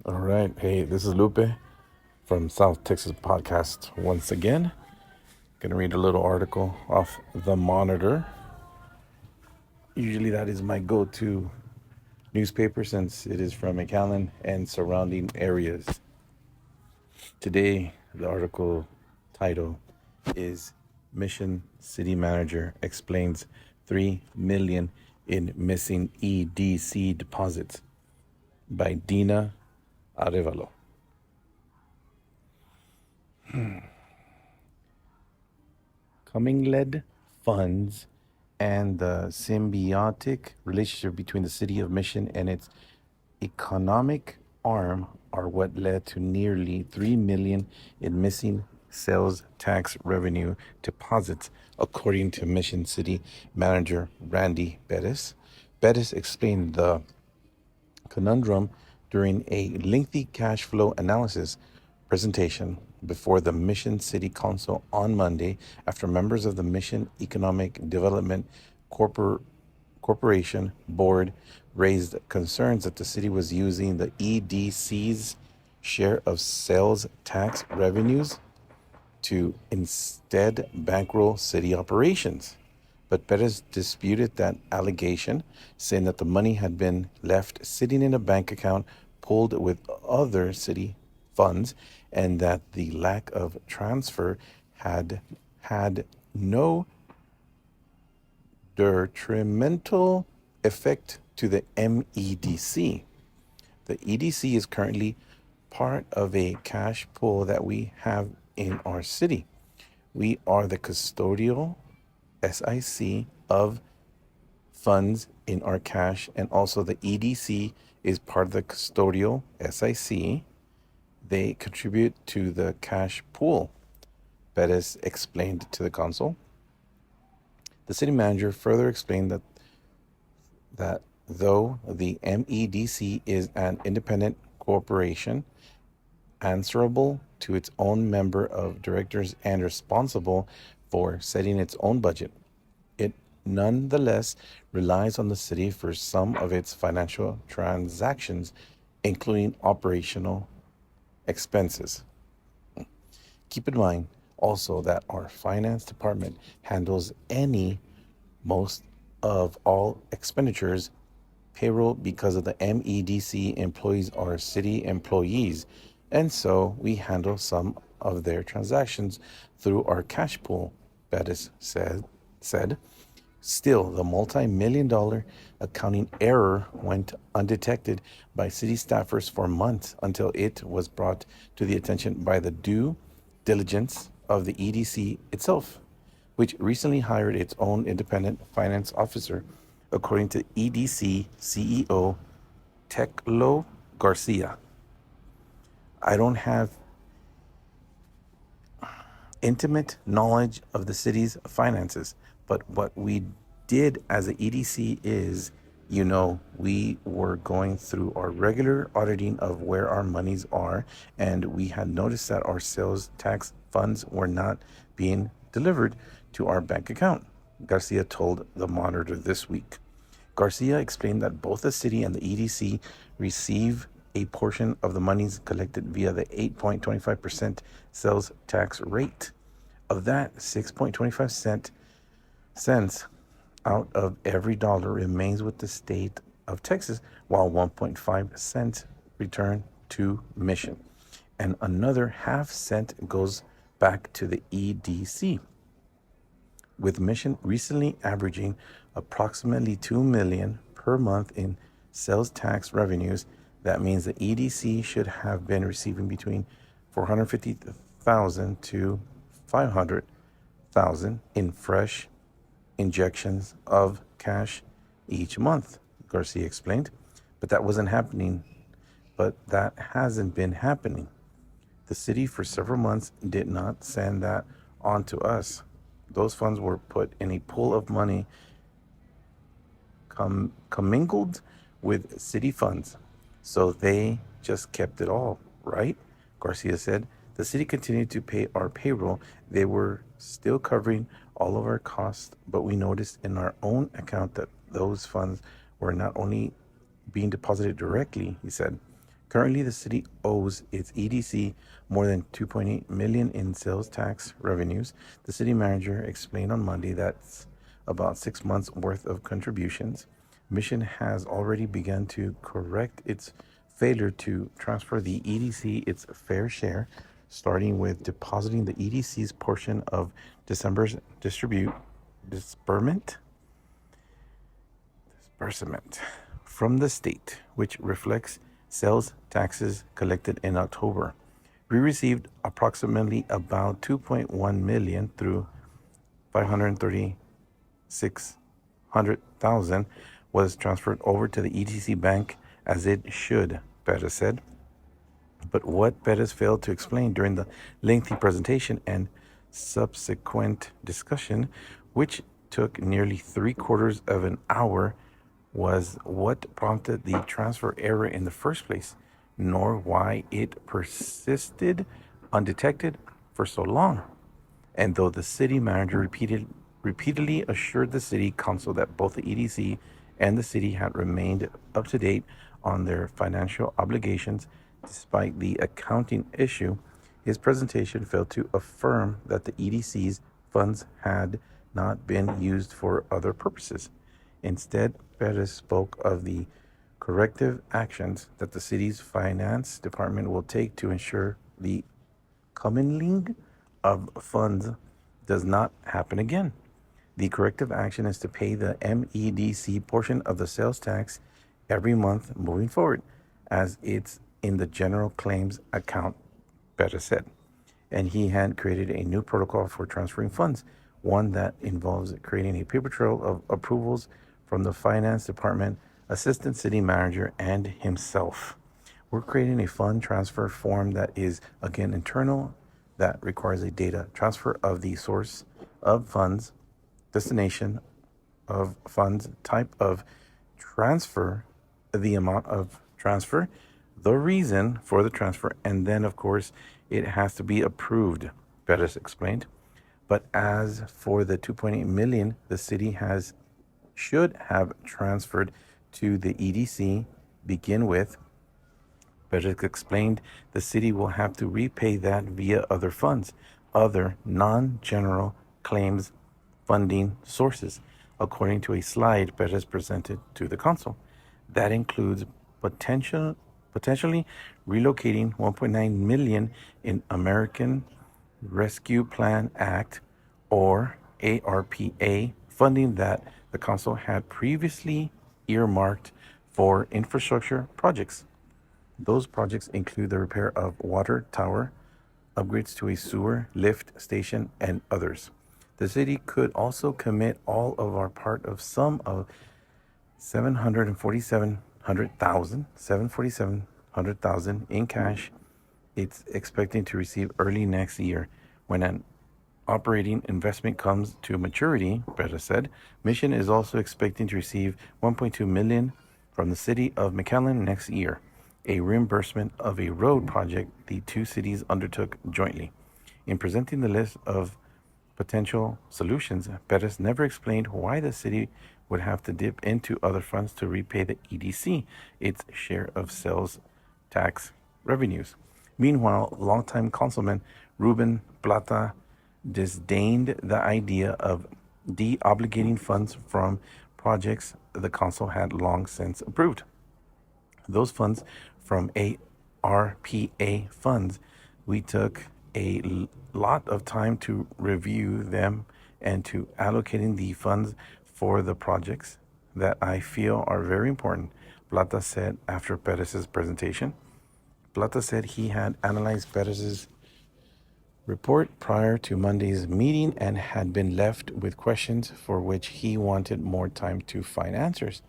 All right. Hey, this is Lupe from South Texas Podcast once again. Gonna read a little article off The Monitor. Usually that is my go-to newspaper since it is from McAllen and surrounding areas. Today, the article title is Mission City Manager Explains 3 million in Missing EDC Deposits by Dina Arevalo. Coming-led funds and the symbiotic relationship between the city of Mission and its economic arm are what led to nearly 3 million in missing sales tax revenue deposits, according to Mission City Manager Randy Bettis. Bettis explained the conundrum during a lengthy cash flow analysis presentation before the Mission City Council on Monday after members of the Mission Economic Development Corporation Board raised concerns that the city was using the EDC's share of sales tax revenues to instead bankroll city operations. But Perez disputed that allegation, saying that the money had been left sitting in a bank account pulled with other city funds and that the lack of transfer had had no detrimental effect to the MEDC. The EDC is currently part of a cash pool that we have in our city. We are the custodial SIC of funds in our cash, and also the EDC is part of the custodial SIC. They contribute to the cash pool, Bettis explained to the council. The city manager further explained that though the MEDC is an independent corporation, answerable to its own member of directors and responsible for setting its own budget, it nonetheless relies on the city for some of its financial transactions, including operational expenses. Keep in mind also that our finance department handles most of all expenditures. Payroll, because of the MEDC employees are city employees, and so we handle some of their transactions through our cash pool, Bettis said. Still, the multi-million-dollar accounting error went undetected by city staffers for months until it was brought to the attention by the due diligence of the EDC itself, which recently hired its own independent finance officer, according to EDC CEO Teclo Garcia. I don't have intimate knowledge of the city's finances, but what we did as a EDC is, we were going through our regular auditing of where our monies are, and we had noticed that our sales tax funds were not being delivered to our bank account, Garcia told the Monitor this week. Garcia explained that both the city and the EDC receive a portion of the monies collected via the 8.25% sales tax rate. Of that, 6.25 cents out of every dollar remains with the state of Texas, while 1.5 cents return to Mission, and another half cent goes back to the EDC. With Mission recently averaging approximately $2 million per month in sales tax revenues, that means the EDC should have been receiving between $450,000 to $500,000 in fresh injections of cash each month, Garcia explained. But that hasn't been happening. The city for several months did not send that on to us. Those funds were put in a pool of money commingled with city funds, so they just kept it all, right? Garcia said. The city continued to pay our payroll. They were still covering all of our costs, but we noticed in our own account that those funds were not only being deposited directly, he said. Currently, the city owes its EDC more than 2.8 million in sales tax revenues. The city manager explained on Monday that's about 6 months worth of contributions. Mission has already begun to correct its failure to transfer the EDC its fair share, starting with depositing the EDC's portion of December's disbursement disbursement from the state, which reflects sales taxes collected in October. We received approximately about 2.1 million through 536,000 was transferred over to the EDC bank as it should, Perez said. But what Perez failed to explain during the lengthy presentation and subsequent discussion, which took nearly 3/4 of an hour, was what prompted the transfer error in the first place, nor why it persisted undetected for so long. And though the city manager repeatedly assured the city council that both the EDC and the city had remained up to date on their financial obligations despite the accounting issue, his presentation failed to affirm that the EDC's funds had not been used for other purposes. Instead, Perez spoke of the corrective actions that the city's finance department will take to ensure the comingling of funds does not happen again. The corrective action is to pay the MEDC portion of the sales tax every month moving forward, as it's in the general claims account, Perez said. And he had created a new protocol for transferring funds, one that involves creating a paper trail of approvals from the finance department, assistant city manager, and himself. We're creating a fund transfer form that is, again, internal, that requires a data transfer of the source of funds, destination of funds, type of transfer, the amount of transfer, the reason for the transfer, and then, of course, it has to be approved, Perez explained. But as for the 2.8 million the city should have transferred to the EDC begin with, Perez explained the city will have to repay that via other funds, other non-general claims funding sources, according to a slide Perez presented to the council. That includes potentially relocating 1.9 million in American Rescue Plan Act or ARPA funding that the council had previously earmarked for infrastructure projects. Those projects include the repair of water tower, upgrades to a sewer lift station, and others. The city could also commit all of our part of some of 747,000 in cash it's expecting to receive early next year when an operating investment comes to maturity, Perez said. Mission is also expecting to receive 1.2 million from the city of McAllen next year, a reimbursement of a road project the two cities undertook jointly. In presenting the list of potential solutions, Perez never explained why the city would have to dip into other funds to repay the EDC its share of sales tax revenues. Meanwhile, longtime councilman Ruben Plata disdained the idea of de-obligating funds from projects the council had long since approved. Those funds from ARPA funds, we took a lot of time to review them and to allocating the funds for the projects that I feel are very important, Plata said after Perez's presentation. Plata said he had analyzed Perez's report prior to Monday's meeting and had been left with questions for which he wanted more time to find answers.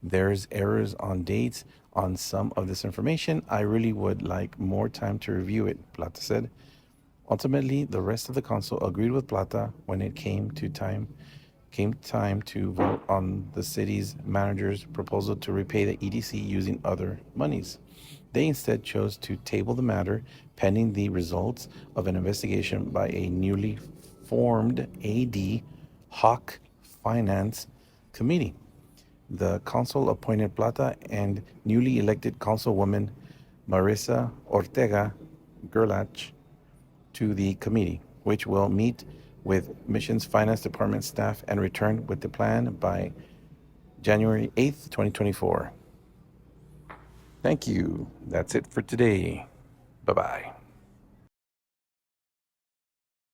There's errors on dates on some of this information. I really would like more time to review it, Plata said. Ultimately, the rest of the council agreed with Plata when it came time to vote on the city's manager's proposal to repay the EDC using other monies. They instead chose to table the matter pending the results of an investigation by a newly formed AD hoc finance committee. The council appointed Plata and newly elected councilwoman Marissa Ortega Gerlach to the committee, which will meet with Missions Finance Department staff and return with the plan by January 8th, 2024. Thank you. That's it for today. Bye-bye.